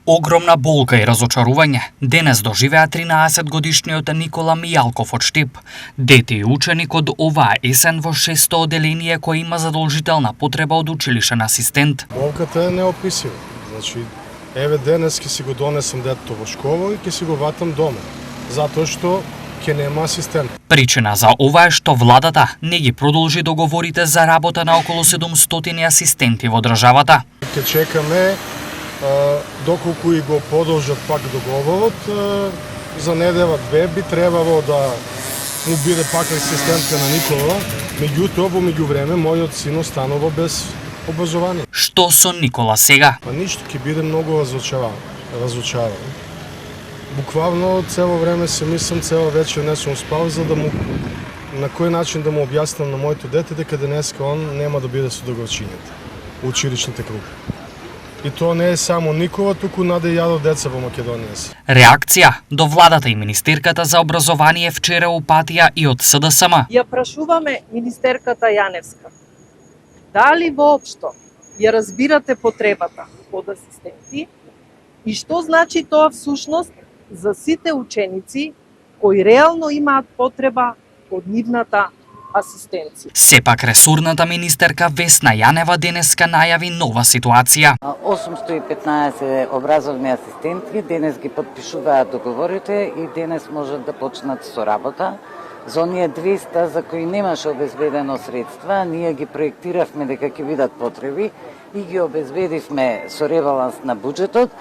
Огромна болка и разочарување денес доживеа 13-годишниот Никола Мијалков од Штип, дете и ученик од оваа есен во 6-то оделение кој има задолжителна потреба од училишен асистент. Болката е неописива. Значи, еве денес ќе си го донесам детето во школа и ќе си го ватам дома, затоа што ќе нема асистент. Причина за ова е што владата не ги продолжи договорите за работа на околу 700 асистенти во државата. Ќе чекаме доколку и го продолжат пак договорот, за недела-две би требало да му биде пак асистентка на Никола, меѓутоа во меѓувреме мојот син останува без образование. Што со Никола сега? Па ништо, ќе биде многу разочаран. Буквално цело време се мислам, цела вечер не сум спал за да му на кој начин да му објаснам на моето дете дека денеска он нема да биде со догорчињата, училишните групи. И тоа не е само Никола, туку наде јадо деца во Македонија се. Реакција до владата и министерката за образование вчера упатија и од СДСМ. Ја прашуваме министерката Јаневска, дали воопшто ја разбирате потребата од асистенти и што значи тоа всушност за сите ученици кои реално имаат потреба од нивната асистенција. Сепак ресорната министерка Весна Јанева денеска најави нова ситуација. 815 образовни асистенти денес ги потпишуваат договорите и денес можат да почнат со работа. За оние 200 за кои немаше обезбедено средства, ние ги проектиравме дека ќе бидат потреби и ги обезбедивме со ребаланс на буџетот.